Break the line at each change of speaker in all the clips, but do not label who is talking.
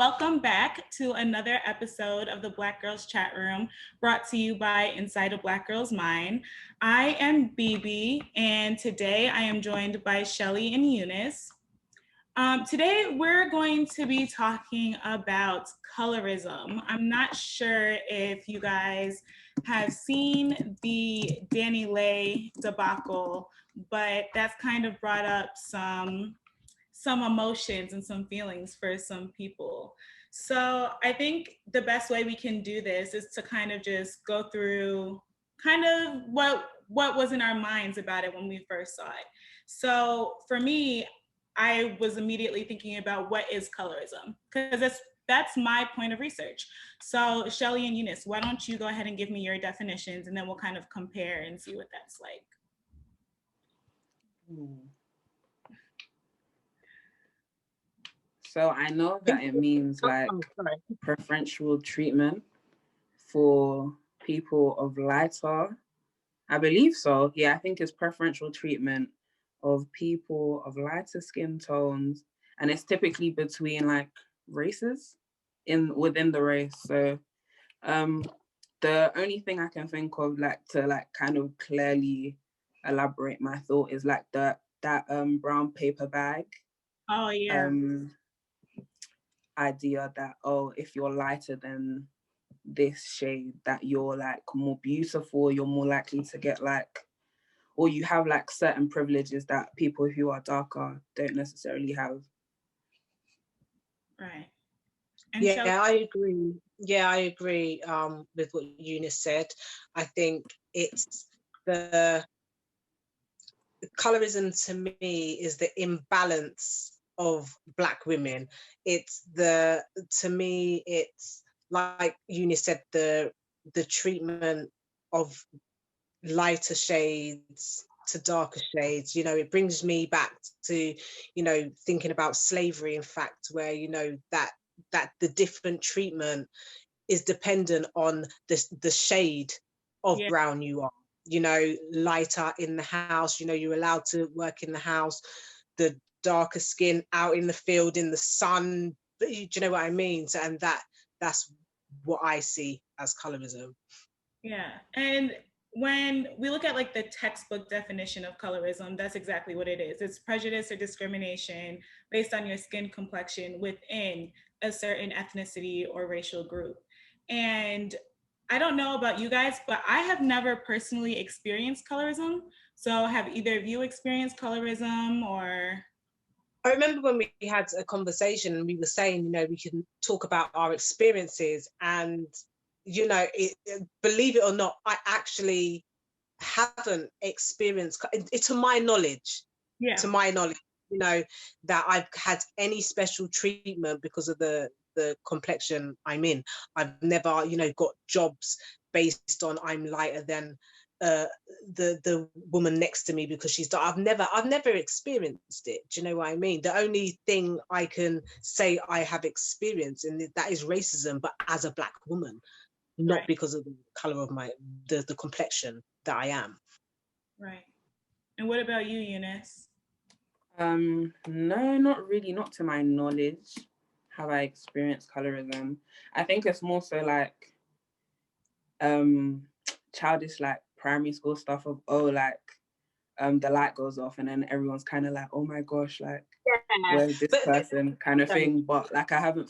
welcome back to another episode of the Black Girls Chatroom, brought to you by Inside a Black Girl's Mind. I am BB, and today I am joined by Shelly and Eunice. Today we're going to be talking about colorism. I'm not sure if you guys have seen the Dani Leigh debacle, but that's kind of brought up some emotions and some feelings for some people. So I think the best way we can do this is to kind of just go through kind of what was in our minds about it when we first saw it. So for me, I was immediately thinking about what is colorism, because that's my point of research. So Shelly and Eunice, why don't you go ahead and give me your definitions, and then we'll kind of compare and see what that's like.
So I know that it means like preferential treatment for people of lighter. I believe so. Yeah, I think it's preferential treatment of people of lighter skin tones, and it's typically between like races within the race. So the only thing I can think of like to like kind of clearly elaborate my thought is like that brown paper bag.
Oh yeah.
Idea that, oh, if you're lighter than this shade, that you're like more beautiful, you're more likely to get like, or you have like certain privileges that people who are darker don't necessarily have.
Right.
Yeah, I agree. Yeah, I agree with what Eunice said. I think it's the colorism to me is the imbalance of Black women. To me, it's like Eunice said, the treatment of lighter shades to darker shades. You know, it brings me back to, you know, thinking about slavery, in fact, where, you know, that the different treatment is dependent on the shade of brown you are. You know, lighter in the house, you know, you're allowed to work in the house, the darker skin out in the field, in the sun. Do you know what I mean? So, and that's what I see as colorism.
Yeah, and when we look at like the textbook definition of colorism, that's exactly what it is. It's prejudice or discrimination based on your skin complexion within a certain ethnicity or racial group. And I don't know about you guys, but I have never personally experienced colorism. So have either of you experienced colorism? Or
I remember when we had a conversation and we were saying, you know, we can talk about our experiences, and, you know, believe it or not, I actually haven't experienced, to my knowledge, you know, that I've had any special treatment because of the complexion I'm in. I've never, you know, got jobs based on I'm lighter than the woman next to me because she's dark. I've never experienced it. Do you know what I mean? The only thing I can say I have experienced, and that is racism, but as a Black woman, not because of the color of the complexion that I am.
Right. And what about you, Eunice?
No, not really. Not to my knowledge have I experienced colorism. I think it's more so like childish, like primary school stuff of, oh, like the light goes off and then everyone's kind of like, oh my gosh, like where's this person kind of thing. But like I haven't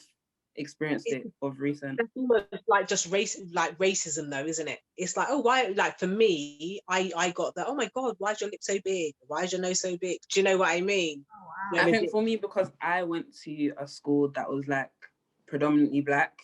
experienced it of recent.
It's almost like just racism though, isn't it? It's like, oh, why, like for me, I got that, oh my God, why is your lip so big? Why is your nose so big? Do you know what I mean?
Oh, wow.
I think for me, because I went to a school that was like predominantly Black,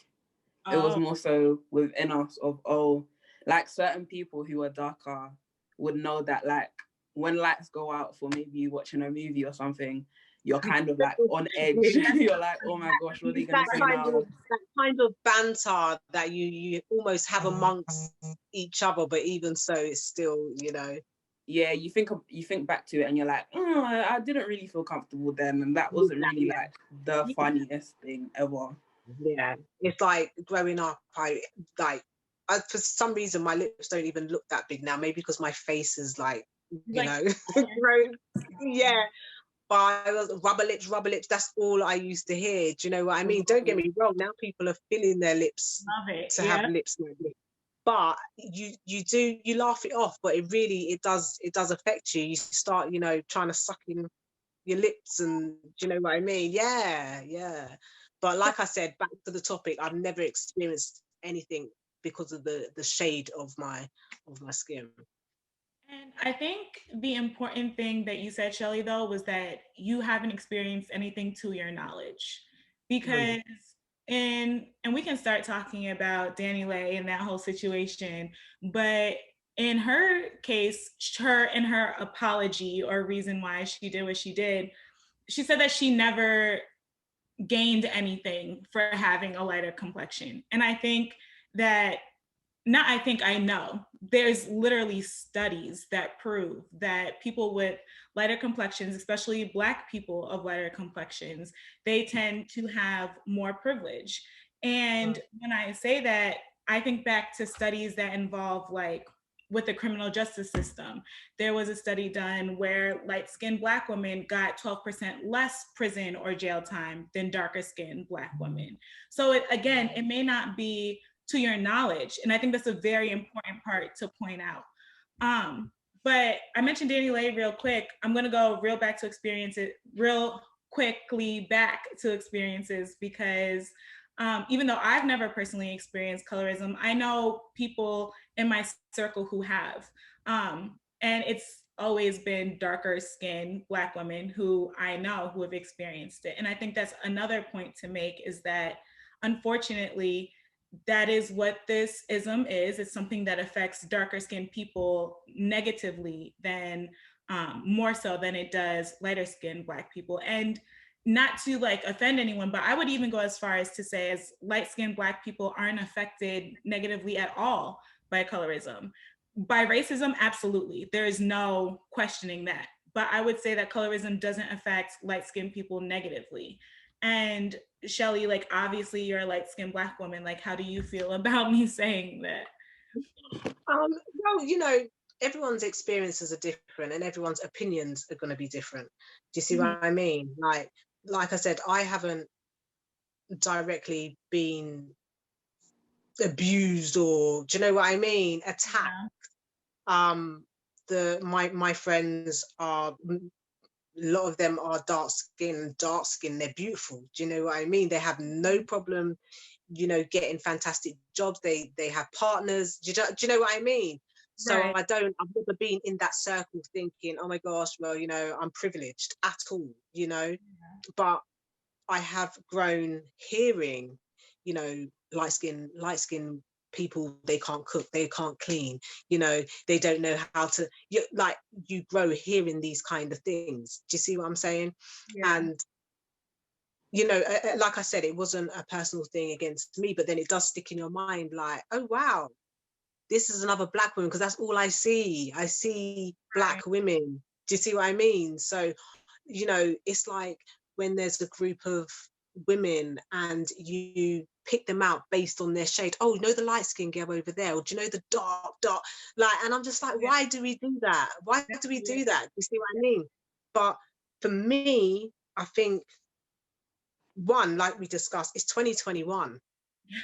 it was more so within us of, oh, like certain people who are darker would know that like when lights go out for maybe you watching a movie or something, you're kind of like on edge. You're like, oh my gosh, what are they going to say now?
That kind of banter that you almost have amongst each other, but even so, it's still, you know.
Yeah, you think back to it and you're like, I didn't really feel comfortable then, and that wasn't really like the funniest thing ever.
Yeah, it's like growing up, for some reason my lips don't even look that big now, maybe because my face is like, you know, grown. Yeah. by rubber lips. That's all I used to hear. Do you know what I mean? Don't get me wrong. Now people are filling their lips to have lips like this. But you laugh it off, but it does affect you. You start, trying to suck in your lips, and do you know what I mean? Yeah. But like I said, back to the topic, I've never experienced anything because of the shade of my skin.
And I think the important thing that you said, Shelley, though, was that you haven't experienced anything to your knowledge. Because and we can start talking about Dani Leigh and that whole situation, but in her case, in her apology or reason why she did what she did, she said that she never gained anything for having a lighter complexion. And I think that I know there's literally studies that prove that people with lighter complexions, especially Black people of lighter complexions, they tend to have more privilege. And when I say that, I think back to studies that involve, like, with the criminal justice system. There was a study done where light-skinned Black women got 12% less prison or jail time than darker-skinned Black women. So it may not be to your knowledge. And I think that's a very important part to point out. But I mentioned Dani Leigh real quick. I'm gonna go real quickly back to experiences because even though I've never personally experienced colorism, I know people in my circle who have. And it's always been darker skinned Black women who I know who have experienced it. And I think that's another point to make, is that unfortunately, that is what this ism is. It's something that affects darker skinned people negatively than more so than it does lighter skinned Black people. And not to like offend anyone, but I would even go as far as to say as light skinned Black people aren't affected negatively at all by colorism. By racism, absolutely. There is no questioning that. But I would say that colorism doesn't affect light skinned people negatively. And Shelley, like, obviously you're a light-skinned Black woman. Like, how do you feel about me saying that?
Well, everyone's experiences are different and everyone's opinions are going to be different. Do you see what I mean? Like I said, I haven't directly been abused, or do you know what I mean? Attacked. Yeah. My friends are, a lot of them are dark skin, they're beautiful. Do you know what I mean? They have no problem, getting fantastic jobs. They have partners. Do you know what I mean? So right. I've never been in that circle thinking, oh my gosh, well, I'm privileged at all, Yeah. But I have grown hearing, light skin people, they can't cook, they can't clean, they don't know how to, you grow hearing these kind of things. Do you see what I'm saying? Yeah. And like I said, it wasn't a personal thing against me, but then it does stick in your mind, like, oh wow, this is another Black woman, because that's all I see. I see Black women. Do you see what I mean? So it's like when there's a group of women and you pick them out based on their shade. Oh, the light skin girl over there, or do you know the dark, and I'm just like, why do we do that? Why do we do that? You see what I mean? But for me, I think, one, like we discussed, it's 2021.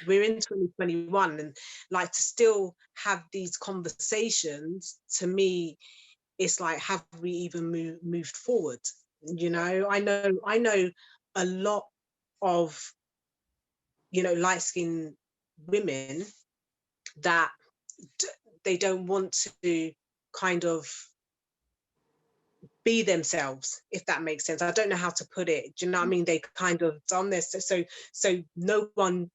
We're in 2021, and like, to still have these conversations, to me, it's like, have we even moved forward? I know a lot of light-skinned women that they don't want to kind of be themselves, if that makes sense. I don't know how to put it. Do you know what I mean? They kind of done this, so no one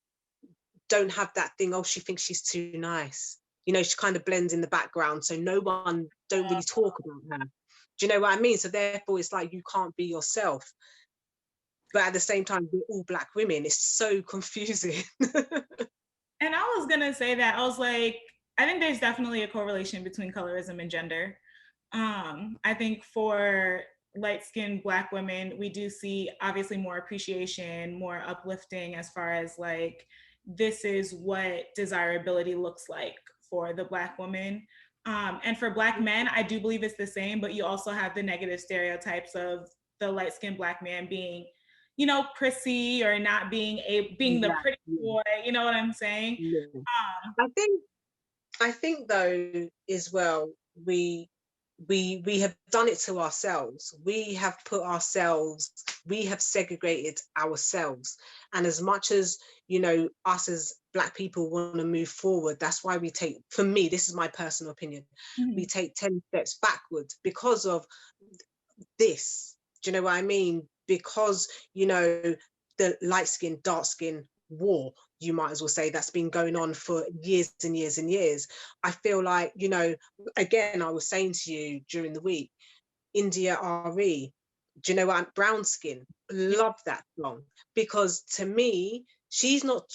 don't have that thing, oh, she thinks she's too nice. She kind of blends in the background, so no one don't really talk about her. Do you know what I mean? So therefore, it's like, you can't be yourself. But at the same time, we're all Black women. It's so confusing.
And I was gonna say that, I was like, I think there's definitely a correlation between colorism and gender. I think for light-skinned Black women, we do see obviously more appreciation, more uplifting, as far as like, this is what desirability looks like for the Black woman. And for Black men, I do believe it's the same, but you also have the negative stereotypes of the light-skinned Black man being, you know, prissy or not being the pretty boy, you know what I'm saying?
Yeah. I think though as well, we have done it to ourselves. We have segregated ourselves. And as much as, you know, us as Black people want to move forward, that's why for me, this is my personal opinion, we take 10 steps backwards because of this. Do you know what I mean? Because, you know, the light skin, dark skin war, you might as well say, that's been going on for years and years and years. I feel like, you know, again, I was saying to you during the week, India RE, do you know what? Brown skin, love that song, because to me, she's not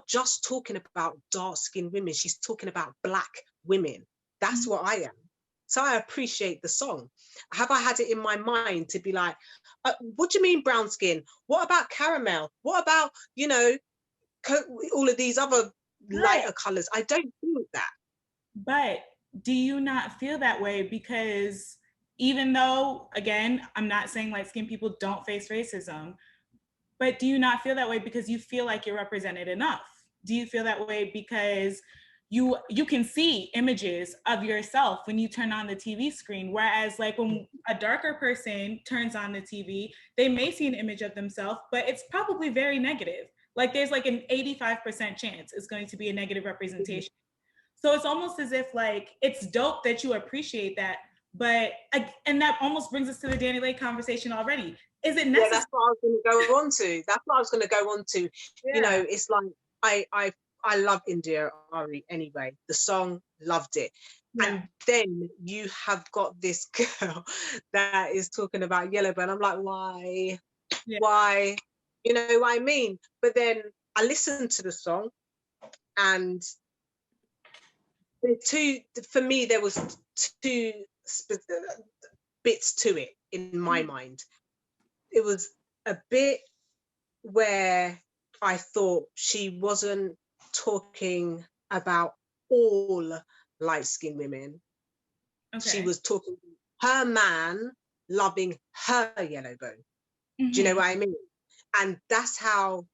just talking about dark skinned women, she's talking about Black women. That's what I am. So I appreciate the song. Have I had it in my mind to be like, what do you mean brown skin? What about caramel? What about, you know, all of these other lighter colors? I don't feel that.
But do you not feel that way? Because even though, again, I'm not saying light-skinned people don't face racism, but do you not feel that way because you feel like you're represented enough? Do you feel that way because you can see images of yourself when you turn on the TV screen, whereas like when a darker person turns on the TV, they may see an image of themselves, but it's probably very negative. Like there's like an 85% chance it's going to be a negative representation. So it's almost as if like, it's dope that you appreciate that, but, and that almost brings us to the Dani Leigh conversation already. Is it necessary?
Yeah, that's what I was going to go on to. That's what I was going to go on to. Yeah. You know, it's like, I love India Ari anyway. The song, loved it. Yeah. And then you have got this girl that is talking about yellow, but I'm like, why? Yeah. Why? You know what I mean? But then I listened to the song, and for me, there was two bits to it in my mind. It was a bit where I thought she wasn't talking about all light-skinned women. Okay. She was talking her man loving her yellow bone. Do you know what I mean? And that's how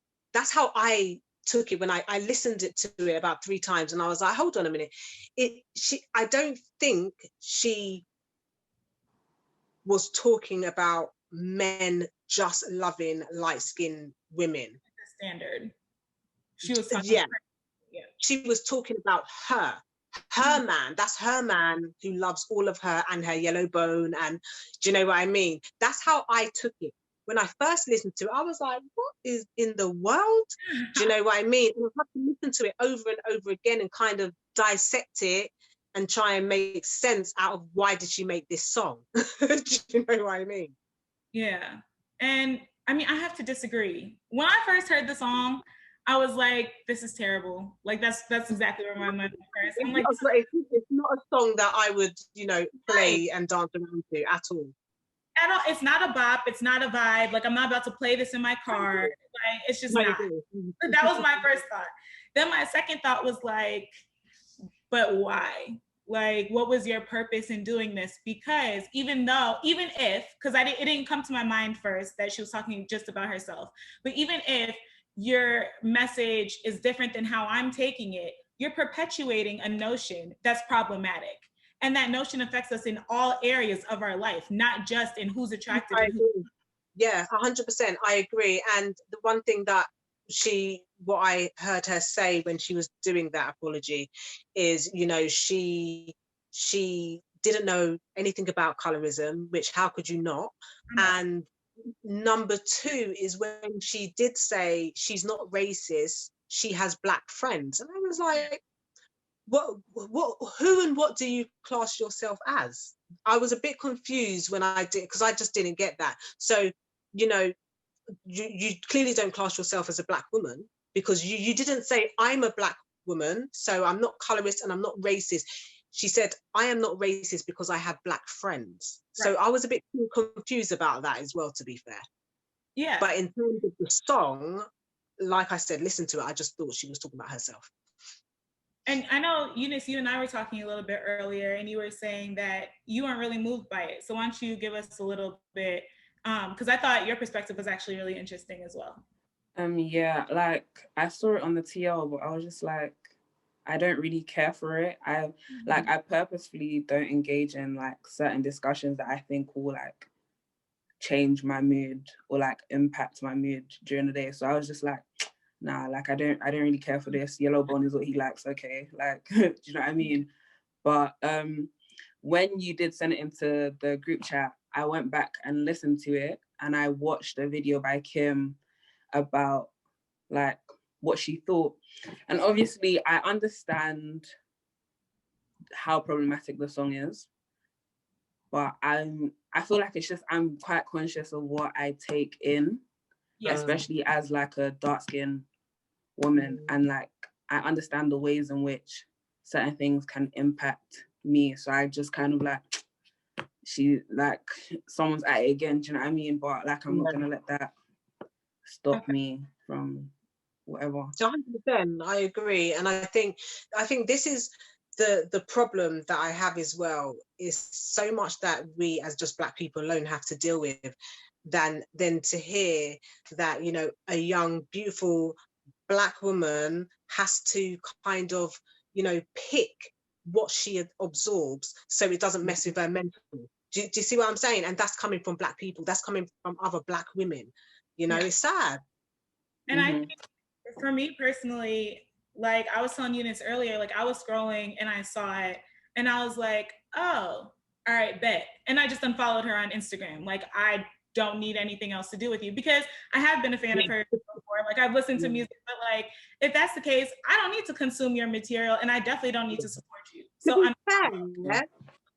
I took it when I listened to it about 3 times, and I was like, hold on a minute. I don't think she was talking about men just loving light-skinned women.
The standard. She was talking
She was talking about her man. That's her man who loves all of her and her yellow bone. And do you know what I mean? That's how I took it. When I first listened to it, I was like, what is in the world? Do you know what I mean? And I have to listen to it over and over again and kind of dissect it and try and make sense out of why did she make this song? Do you know what I mean?
Yeah. And I mean, I have to disagree. When I first heard the song, I was like, this is terrible. Like that's exactly where my mind went first. I'm like,
it's not a song that I would, you know, play and dance around to at all.
At all. It's not a bop. It's not a vibe. Like I'm not about to play this in my car. Like it's just not. That was my first thought. Then my second thought was like, but why? Like, what was your purpose in doing this? Because even if, because it didn't come to my mind first that she was talking just about herself, but even if your message is different than how I'm taking it, you're perpetuating a notion that's problematic. And that notion affects us in all areas of our life, not just in who's attractive.
Yeah, 100%. I agree. And the one thing that what I heard her say when she was doing that apology is, you know, she didn't know anything about colorism, which how could you not? And number 2 is when she did say she's not racist, she has Black friends. And I was like, who and what do you class yourself as? I was a bit confused when I did, because I just didn't get that. So, you know, you clearly don't class yourself as a Black woman, because you didn't say I'm a Black woman, so I'm not colorist and I'm not racist. She said, I am not racist because I have Black friends. Right. So I was a bit confused about that as well, to be fair.
Yeah.
But in terms of the song, like I said, listen to it, I just thought she was talking about herself.
And I know, Eunice, you and I were talking a little bit earlier, and you were saying that you weren't really moved by it. So why don't you give us a little bit Because I thought your perspective was actually really interesting as well.
Yeah, like I saw it on the TL, but I was just like, I don't really care for it. I purposefully don't engage in like certain discussions that I think will like change my mood or like impact my mood during the day. So I was just like, nah, like I don't really care for this. Yellow Bone is what he likes, okay. Like, do you know what I mean? But when you did send it into the group chat, I went back and listened to it, and I watched a video by Kim about like what she thought. And obviously I understand how problematic the song is, but I feel like it's just I'm quite conscious of what I take in, especially as like a dark-skinned woman, and like I understand the ways in which certain things can impact me. So I just kind of like, she like someone's at it again, do you know what I mean? But like I'm not gonna let that stop me from whatever.
100%, I agree. And I think this is the problem that I have as well, is so much that we as just Black people alone have to deal with, than to hear that, you know, a young, beautiful Black woman has to kind of, you know, pick what she absorbs so it doesn't mess with her mental. Do you see what I'm saying? And that's coming from Black people. That's coming from other Black women. You know, it's sad.
And I think for me personally, like I was telling Eunice earlier, like I was scrolling and I saw it and I was like, oh, all right, bet. And I just unfollowed her on Instagram. Like I don't need anything else to do with you, because I have been a fan of hers before. Like I've listened to music, but like if that's the case, I don't need to consume your material, and I definitely don't need to support you. So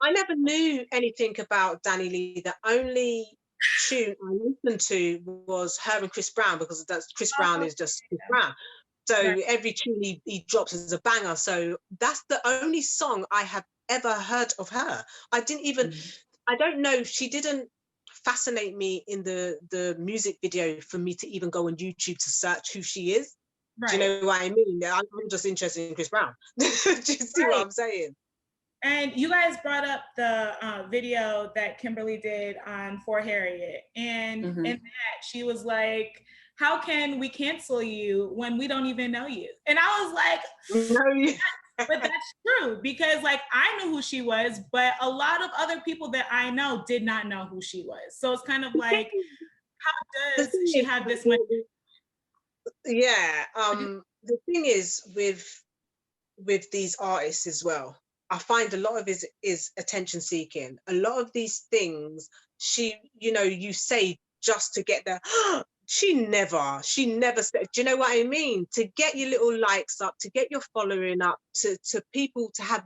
I never knew anything about Dani Leigh. The only tune I listened to was her and Chris Brown, because that's Chris Brown is just Chris Brown. So every tune he drops is a banger. So that's the only song I have ever heard of her. I didn't even, I don't know, she didn't fascinate me in the music video for me to even go on YouTube to search who she is. Do you know what I mean? I'm just interested in Chris Brown. Do you see what I'm saying?
And you guys brought up the video that Kimberly did on For Harriet. And in that, she was like, how can we cancel you when we don't even know you? And I was like, but that's true, because like I knew who she was, but a lot of other people that I know did not know who she was. So it's kind of like, how does she have this much?
Yeah, the thing is with these artists as well, I find a lot of it is attention seeking. A lot of these things, you say just to get the, she never said, do you know what I mean? To get your little likes up, to get your following up, to people to have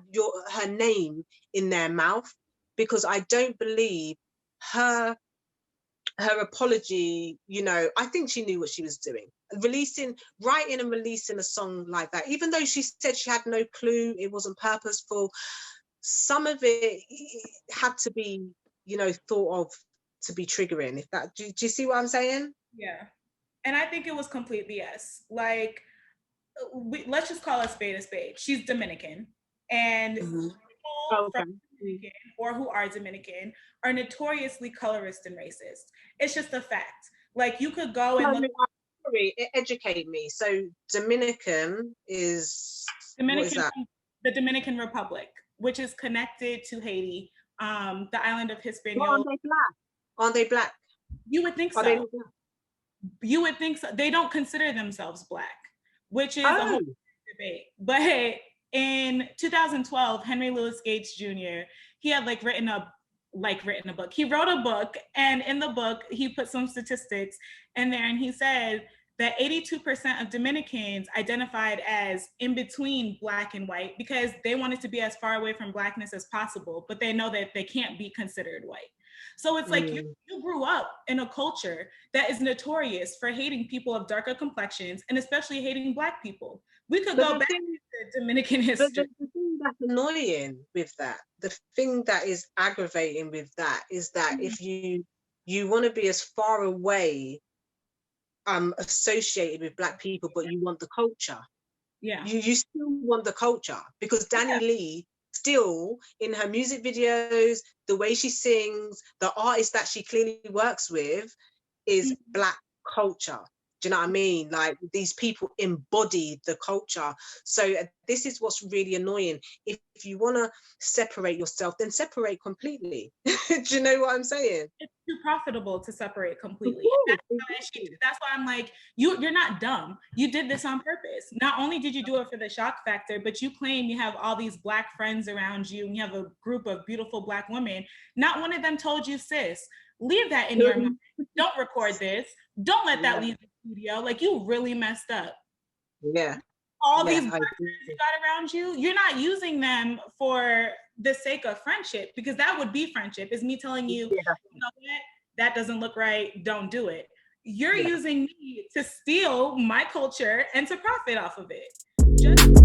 her name in their mouth, because I don't believe her apology, I think she knew what she was doing. Writing and releasing a song like that, even though she said she had no clue, it wasn't purposeful, some of it had to be, thought of to be triggering. If that, do you see what I'm saying?
Yeah. And I think it was complete BS. Like, let's just call a spade. She's Dominican. And people from Dominican, or who are Dominican, are notoriously colorist and racist. It's just a fact. Like, you could go and look.
Sorry, educate me. So Dominican is what is that?
The Dominican Republic, which is connected to Haiti, the island of Hispaniola.
Are they black? Are they black?
You would think so. You would think so. They don't consider themselves black, which is a whole debate. But in 2012, Henry Louis Gates Jr., he had written a book. He wrote a book, and in the book, he put some statistics in there, and he said that 82% of Dominicans identified as in between black and white, because they wanted to be as far away from blackness as possible, but they know that they can't be considered white. So it's like you grew up in a culture that is notorious for hating people of darker complexions, and especially hating black people. We could go back to Dominican history.
The thing that's annoying with that, the thing that is aggravating with that, is that if you want to be as far away associated with black people, but you want the culture.
Yeah.
You still want the culture, because Dani Leigh still in her music videos, the way she sings, the artist that she clearly works with is Black culture. Do you know what I mean? Like, these people embody the culture. So this is what's really annoying. If you want to separate yourself, then separate completely. Do you know what I'm saying?
It's too profitable to separate completely. That's why I'm like, you're not dumb. You did this on purpose. Not only did you do it for the shock factor, but you claim you have all these Black friends around you and you have a group of beautiful Black women. Not one of them told you, sis, leave that in your mind. Don't record this. Don't let that leave the studio. Like, you really messed up.
Yeah.
All these Black friends you got around you, you're not using them for the sake of friendship, because that would be friendship. Is me telling you, you know what, that doesn't look right, don't do it. You're using me to steal my culture and to profit off of it. Just